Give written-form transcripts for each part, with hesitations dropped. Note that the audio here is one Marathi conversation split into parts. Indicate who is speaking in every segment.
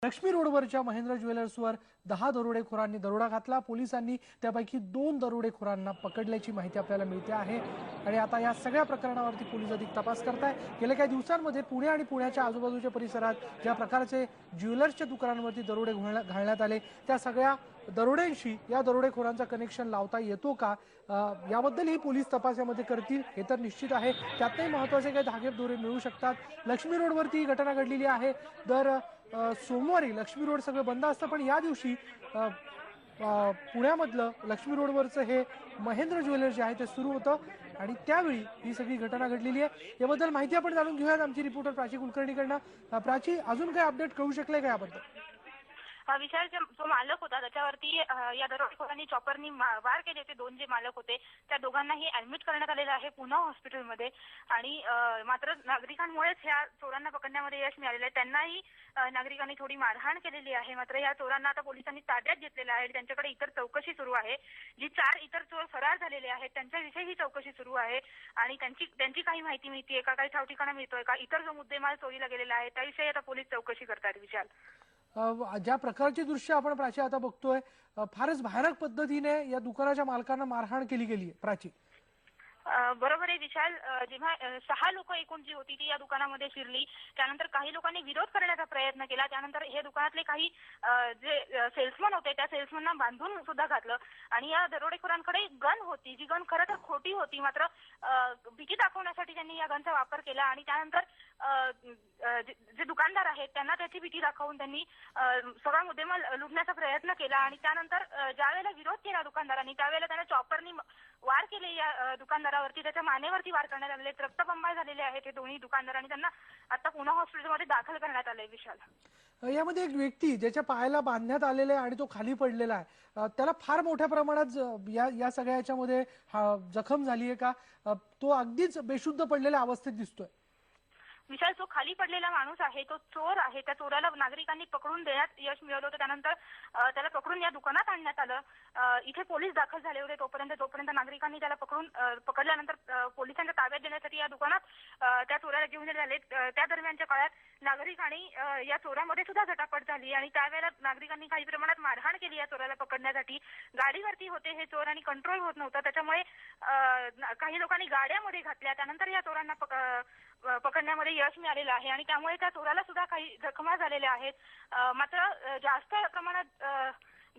Speaker 1: लक्ष्मी रोडवरच्या महेंद्र ज्वेलर्सवर 10 दरोडेखोरांनी दरोडा घातला। पोलिसांनी त्यापैकी 2 दरोडेखोरांना पकडल्याची माहिती आपल्याला मिळते आहे आणि आता या सगळ्या प्रकरणावरती पोलीस अधिक तपास करतायत। गेल्या काही दिवसांमध्ये पुणे आणि पुण्याच्या आजूबाजूच्या परिसरात ज्या प्रकारचे ज्वेलर्सच्या दुकानांवरती दरोडे घालण्यात आले त्या सगळ्या दरोड्यांशी या दरोडेखोरांचा कनेक्शन लावता येतो का याबद्दलही पोलीस तपासामध्ये करतील हे तर निश्चित आहे। त्यातही महत्त्वाचे काही धागेदोरे मिळू शकतात। लक्ष्मी रोडवरती ही घटना घडलेली आहे। दर सोमवारी लक्ष्मी रोड सगळं बंद असतं, पण या दिवशी पुण्यामधलं लक्ष्मी रोडवरचं हे महेंद्र ज्वेलर्स जे आहे ते सुरू होतं आणि त्यावेळी ही सगळी घटना घडलेली आहे। याबद्दल माहिती आपण जाणून घेऊयात आमची रिपोर्टर प्राची कुलकर्णीकडनं। प्राची, अजून काय अपडेट कळू शकले का याबद्दल?
Speaker 2: विशालचा जो मालक होता त्याच्यावरती या दरोडेखोरांनी चॉपरनी वार केले होते। 2 जे मालक होते त्या दोघांनाही ऍडमिट करण्यात आलेलं आहे पुणे हॉस्पिटलमध्ये आणि मात्र नागरिकांमुळेच ह्या चोरांना पकडण्यामध्ये यश मिळालेलं आहे। त्यांनाही नागरिकांनी थोडी मारहाण केलेली आहे। मात्र या चोरांना आता पोलिसांनी ताब्यात घेतलेलं आहे। त्यांच्याकडे इतर चौकशी सुरू आहे। जी 4 इतर चोर फरार झालेले आहेत त्यांच्याविषयी ही चौकशी सुरू आहे आणि त्यांची काही माहिती मिळतेय का, काही ठाव ठिकाणा मिळतोय का, इतर जो मुद्देमाल चोरीला गेलेला आहे त्याविषयी आता पोलीस चौकशी करतात। विशाल,
Speaker 1: ज्या प्रकारची दृश्य आपण प्राची आता बघतोय फारच भयानक पद्धतीने या दुकानाच्या मालकांना मारहाण केली गेली आहे। प्राची,
Speaker 2: बरोबर आहे विशाल। जेव्हा 6 लोक एकूण जी होती ती या दुकानामध्ये शिरली, त्यानंतर काही लोकांनी विरोध करण्याचा प्रयत्न केला। त्यानंतर हे दुकानातले काही जे सेल्समन होते त्या सेल्समनना बांधून सुद्धा घातलं आणि या दरोडेखोरांकडे गन होती, जी गन खरं तर खोटी होती, मात्र भीती दाखवण्यासाठी त्यांनी या गनचा वापर केला आणि त्यानंतर जे दुकानदार आहेत त्यांना त्याची भीती दाखवून त्यांनी सगळा मुद्देमाल लुटण्याचा प्रयत्न केला आणि त्यानंतर ज्या वेळेला विरोध केला दुकानदारांनी त्यावेळेला त्यांना चॉपरनी वार केले या दुकानदारावरती, त्याच्या मानेवरती वार करण्यात आलेले, रक्तबंबाळ झालेले आहेत हे दोन्ही दुकानदार आणि त्यांना आता पुणे हॉस्पिटलमध्ये दाखल करण्यात आलंय। विशाल,
Speaker 1: यामध्ये एक व्यक्ती ज्याच्या पायाला बांधण्यात आलेला आहे आणि तो खाली पडलेला आहे, त्याला फार मोठ्या प्रमाणात या सगळ्या याच्यामध्ये जखम झाली आहे का? तो अगदीच बेशुद्ध पडलेल्या अवस्थेत दिसतोय।
Speaker 2: विशाल, जो खाली पडलेला माणूस आहे तो चोर आहे। त्या चोराला नागरिकांनी पकडून देण्यात यश मिळवलं होतं। त्यानंतर त्याला पकडून या दुकानात आणण्यात आलं। इथे पोलीस दाखल झाले होते। तोपर्यंत नागरिकांनी त्याला पकडल्यानंतर पोलिसांच्या ताब्यात देण्यासाठी या दुकानात त्या चोराला घेऊन आले। त्या दरम्यानच्या काळात नागरिक आणि या चोरामध्ये सुद्धा झटापट झाली आणि त्यावेळेला नागरिकांनी काही प्रमाणात मारहाण केली या चोराला पकडण्यासाठी। गाडीवरती होते हे चोर आणि कंट्रोल होत नव्हता, त्याच्यामुळे काही लोकांनी गाड्यामध्ये घातल्या। त्यानंतर या चोरांना पकडण्यामध्ये यश मिळालेलं आहे आणि त्यामुळे त्या चोराला सुद्धा काही जखमा झालेल्या आहेत। मात्र जास्त प्रमाणात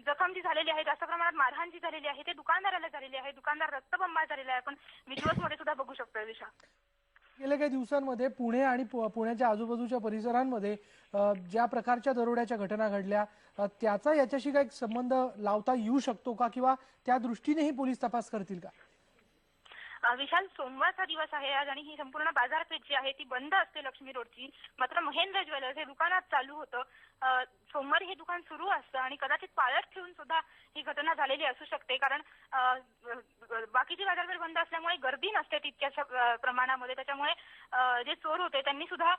Speaker 2: जखम जी झालेली आहे, जास्त प्रमाणात मारहाण जी झालेली आहे ते दुकानदाराला झालेली आहे। दुकानदार रक्तबंबाळ झालेला आहे, आपण व्हिज्युअल्स मध्ये सुद्धा बघू शकतो। विशाल,
Speaker 1: गेल्या काही दिवसांमध्ये पुणे आणि पुण्याच्या आजूबाजूच्या परिसरांमध्ये ज्या प्रकारच्या दरोड्याच्या घटना घडल्या त्याचा याच्याशी काही संबंध लावता येऊ शकतो का, किंवा त्या दृष्टीनेही पोलीस तपास करतील का?
Speaker 2: विशाल, सोमवारचा दिवस आहे आज आणि ही संपूर्ण बाजारपेठ जी आहे ती बंद असते लक्ष्मी रोडची। मात्र महेंद्र ज्वेलर्स हे दुकानात चालू होतं। सोमवारी हे दुकान सुरू असतं आणि कदाचित पाळत ठेवून सुद्धा ही घटना झालेली असू शकते, कारण बाकीची बाजारपेठ बंद असल्यामुळे गर्दी नसते तितक्याच्या प्रमाणामध्ये। त्याच्यामुळे जे चोर होते त्यांनी सुद्धा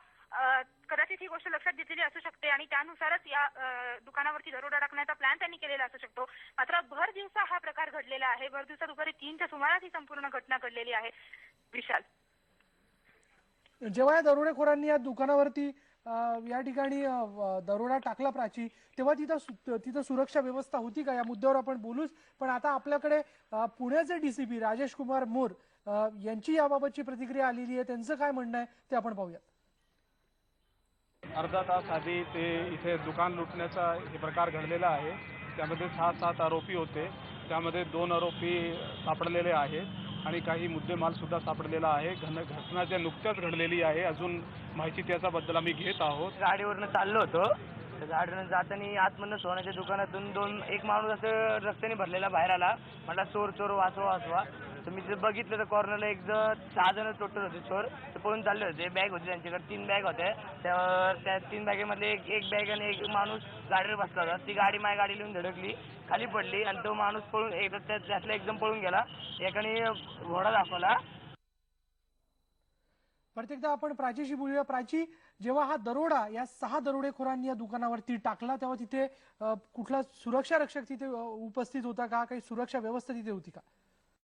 Speaker 2: कदाचित ही गोष्ट लक्षात घेतलेली असू शकते आणि त्यानुसारच या दुकानावरती दरोडा टाकण्याचा प्लॅन त्यांनी केलेला असू शकतो। मात्र भर दिवसा हा प्रकार घडलेला आहे। भर दिवसा दुपारी 3च्या सुमारास ही संपूर्ण घटना घडलेली आहे। विशाल,
Speaker 1: जेव्हा या दरोडेखोरांनी या दुकानावरती या ठिकाणी दरोडा टाकला प्राची, तेव्हा तिथं सुरक्षा व्यवस्था होती का? या मुद्द्यावर आपण बोलूच, पण आता आपल्याकडे पुण्याचे डीसीपी राजेश कुमार मोर यांची याबाबतची प्रतिक्रिया आलेली आहे। त्यांचं काय म्हणणं आहे ते आपण पाहूयात।
Speaker 3: अर्धा तास आधी ते इथे दुकान लुटण्याचा हे प्रकार घडलेला आहे। त्यामध्ये 6-7 आरोपी होते, त्यामध्ये 2 आरोपी सापडलेले आहेत आणि काही मुद्देमाल सुद्धा सापडलेला आहे। घटना ज्या नुकत्याच घडलेली आहे, अजून माहिती त्याच्याबद्दल आम्ही घेत आहोत।
Speaker 4: गाडीवरनं चाललो होतो, तर गाडीवरून जाताना आतमधनं सोन्याच्या दुकानातून एक माणूस असं रस्त्याने भरलेला बाहेर आला, म्हटला चोर चोर वाचवा। तर मी जर बघितलं तर कॉर्नरला 6 जण टोटल होते चोर, ते पळून चालले होते। बॅग होती त्यांच्याकडे, 3 बॅग होत्या। त्या 3 बॅगेमधले एक बॅग आणि एक माणूस गाडीवर बसला होता। ती गाडी माझ्या गाडीला येऊन धडकली, खाली पडली आणि तो माणूस पळून त्यातला एकदम पळून गेला। एकाने घोडा दाखवला।
Speaker 1: प्रत्येकदा आपण प्राचीशी बोलूया। प्राची, जेव्हा हा दरोडा या 6 दरोडेखोरांनी या दुकानावरती टाकला तेव्हा तिथे कुठला सुरक्षा रक्षक तिथे उपस्थित होता का? काही सुरक्षा व्यवस्था तिथे होती का?